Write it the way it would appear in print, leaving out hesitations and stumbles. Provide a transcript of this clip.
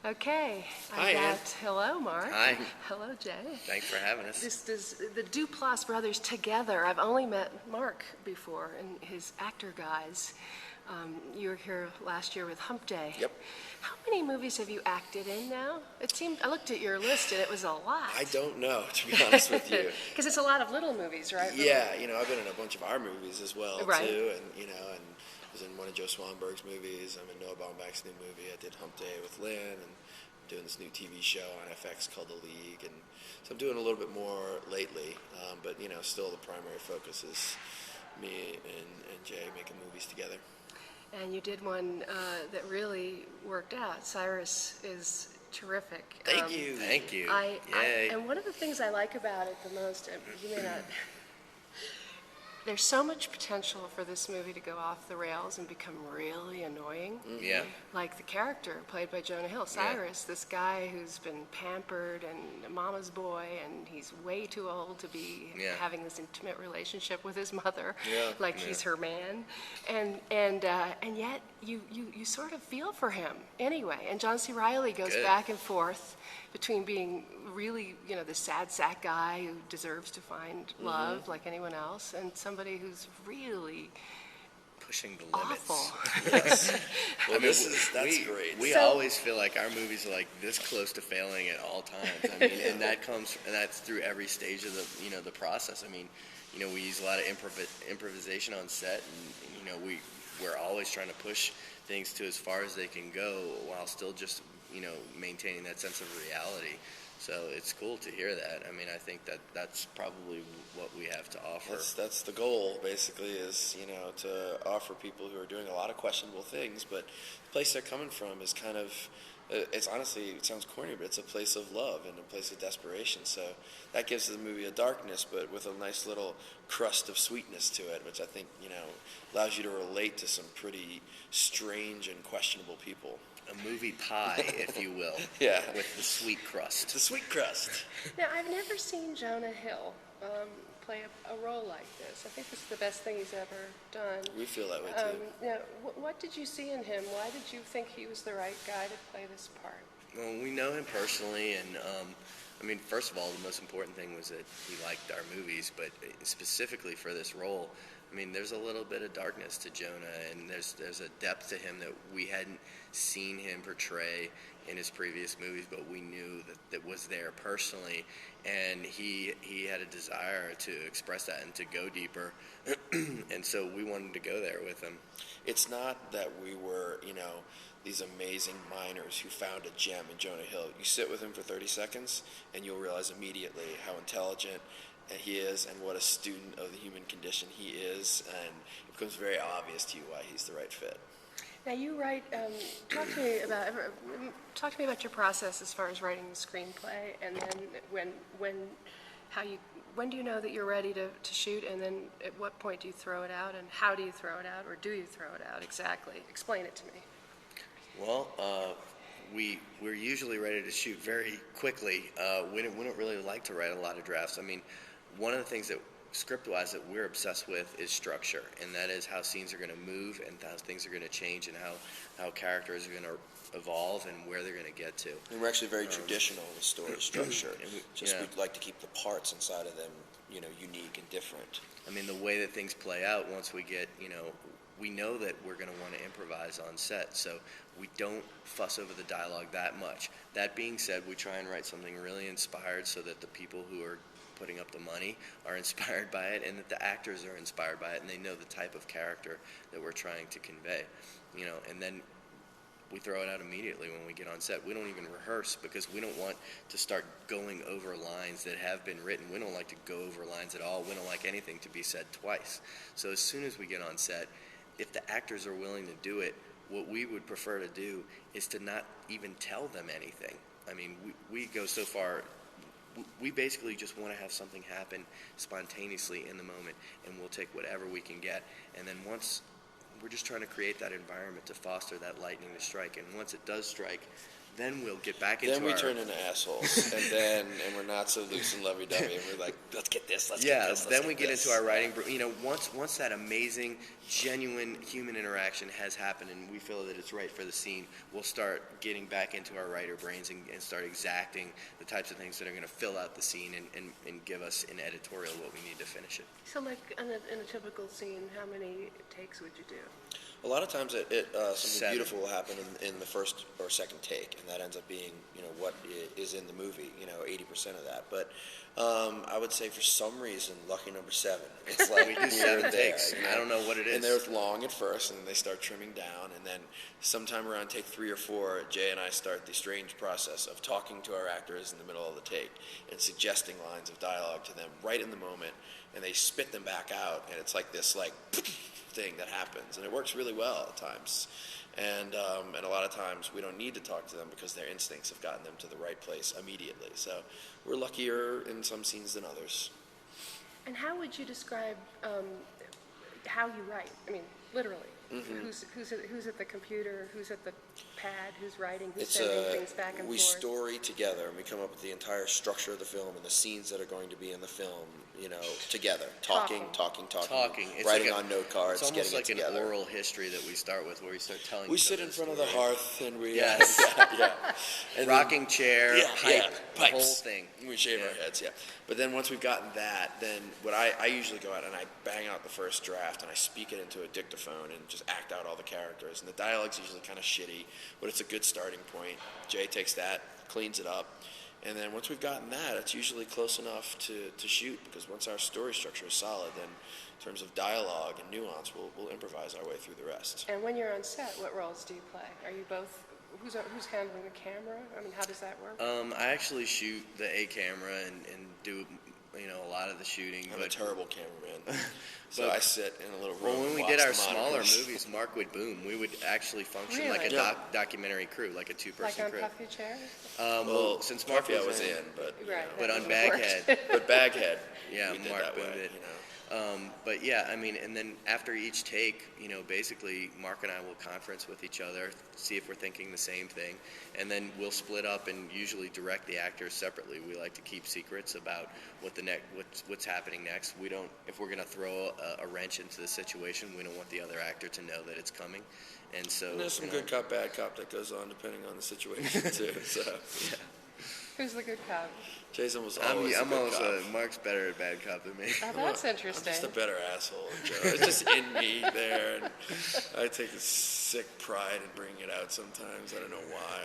Okay, Hi, Ann. hello, Mark. Hi. Hello, Jay. Thanks for having us. This is the Duplass Brothers together. I've only met Mark before and his actor guys. You were here last year with Hump Day. Yep. How many movies have you acted in now? It seemed, I looked at your list and it was a lot. I don't know, to be honest with you. Because it's a lot of little movies, right? Yeah, I've been in a bunch of our movies as well, Right. too, and I was in one of Joe Swanberg's movies. I'm in Noah Baumbach's new movie. I did Hump Day with Lynn, and I'm doing this new TV show on FX called The League, and so I'm doing a little bit more lately, but, still the primary focus is me and Jay making movies together. And you did one that really worked out. Cyrus is terrific. Thank you. Thank you. Yay. And one of the things I like about it the most, you may not, there's so much potential for this movie to go off the rails and become really annoying. Mm-hmm. Yeah. Like the character played by Jonah Hill, Cyrus, this guy who's been pampered and a mama's boy, and he's way too old to be having this intimate relationship with his mother, like he's her man, and yet you sort of feel for him anyway. And John C. Reilly goes back and forth between being really, the sad sack guy who deserves to find love like anyone else, and somebody who's really Pushing the limits. awful. Yes. Well, that's great. We always feel like our movies are like this close to failing at all times. I mean, and that's through every stage of the process. I mean, we use a lot of improvisation on set, and we're always trying to push things to as far as they can go while still just maintaining that sense of reality. So it's cool to hear that. I mean, I think that's probably what we have to offer. That's the goal, basically, is, to offer people who are doing a lot of questionable things, but the place they're coming from is kind of, it's honestly, it sounds corny, but it's a place of love and a place of desperation. So that gives the movie a darkness, but with a nice little crust of sweetness to it, which I think, allows you to relate to some pretty strange and questionable people. A movie pie, if you will. Yeah. With the sweet crust. The sweet crust. Now, I've never seen Jonah Hill play a role like this. I think this is the best thing he's ever done. We feel that way, too. Now, what did you see in him? Why did you think he was the right guy to play this part? Well, we know him personally, and first of all, the most important thing was that he liked our movies, but specifically for this role, there's a little bit of darkness to Jonah, and there's a depth to him that we hadn't seen him portray in his previous movies, but we knew that was there personally, and he had a desire to express that and to go deeper, and so we wanted to go there with him. It's not that we were, these amazing miners who found a gem in Jonah Hill. You sit with him for 30 seconds, and you'll realize immediately how intelligent he is and what a student of the human condition he is, and it becomes very obvious to you why he's the right fit. Now you write. Talk to me about your process as far as writing the screenplay, and then when do you know that you're ready to shoot, and then at what point do you throw it out, and how do you throw it out, or do you throw it out exactly? Explain it to me. Well, we're usually ready to shoot very quickly. We don't really like to write a lot of drafts. One of the things that script-wise that we're obsessed with is structure, and that is how scenes are going to move and how things are going to change and how characters are going to evolve and where they're going to get to. And we're actually very traditional with story structure. And we'd like to keep the parts inside of them, unique and different. The way that things play out once we get, we know that we're going to want to improvise on set, so we don't fuss over the dialogue that much. That being said, we try and write something really inspired so that the people who are putting up the money are inspired by it, and that the actors are inspired by it, and they know the type of character that we're trying to convey, and then we throw it out immediately when we get on set. We don't even rehearse because we don't want to start going over lines that have been written. We don't like to go over lines at all. We don't like anything to be said twice. So as soon as we get on set, if the actors are willing to do it, what we would prefer to do is to not even tell them anything. We go so far. We basically just want to have something happen spontaneously in the moment, and we'll take whatever we can get. And then once, we're just trying to create that environment to foster that lightning to strike. And once it does strike, then we'll get back into Then we turn into assholes, and we're not so loose and lovey-dovey, and we're like, let's get this, let's get this, then we get into our writing. Once that amazing, genuine human interaction has happened and we feel that it's right for the scene, we'll start getting back into our writer brains and start exacting the types of things that are going to fill out the scene and give us in editorial what we need to finish it. So like in a typical scene, how many takes would you do? A lot of times something 7. beautiful will happen in the first or second take, and that ends up being, what is in the movie, 80% of that. But I would say for some reason, lucky number 7. It's like we do 7 takes. I don't know what it is. And they're long at first, and they start trimming down, and then sometime around take 3 or 4, Jay and I start the strange process of talking to our actors in the middle of the take and suggesting lines of dialogue to them right in the moment, and they spit them back out, and it's like this thing that happens, and it works really well at times. And a lot of times we don't need to talk to them because their instincts have gotten them to the right place immediately. So we're luckier in some scenes than others. And how would you describe how you write? I mean, literally. Mm-hmm. Who's at the computer? Who's at the pad? Who's writing? Who's sending things back and we forth? story together, and we come up with the entire structure of the film and the scenes that are going to be in the film, together. Talking. It's writing like on note cards, it's almost getting like it together. an oral history that we start with, where we start telling. We sit in front of the hearth, and we and rocking chair, pipe, the whole pipes. thing. We shave our heads, But then once we've gotten that, then what I usually go out and I bang out the first draft and I speak it into a dictaphone and just act out all the characters. And the dialogue's usually kind of shitty, but it's a good starting point. Jay takes that, cleans it up, and then once we've gotten that, it's usually close enough to shoot, because once our story structure is solid, then in terms of dialogue and nuance, we'll improvise our way through the rest. And when you're on set, what roles do you play? Are you both? Who's handling the camera? I mean, how does that work? I actually shoot the A camera and do a lot of the shooting. I'm a terrible cameraman, so I sit in a little room. Well, when we and did watch our the smaller monitors. movies, Mark would boom. We would actually function Really? like a documentary crew, like a 2-person Like on crew. Puffy Chair? Well, since Mark Puffy I was in, but Right. but on That worked. Baghead. but Baghead, Yeah, we did Mark that boomed way, it. But yeah, I mean, and then after each take, basically Mark and I will conference with each other, see if we're thinking the same thing, and then we'll split up and usually direct the actors separately. We like to keep secrets about what's happening next. We don't, if we're gonna throw a wrench into the situation, we don't want the other actor to know that it's coming, and so And there's some good cop, bad cop that goes on depending on the situation too. So Yeah. Who's the good cop? Jason was always I'm a good also cop. Mark's better at bad cop than me. Oh, that's interesting. I'm just a better asshole, Joe. It's just in me there, and I take a sick pride in bringing it out sometimes. I don't know why.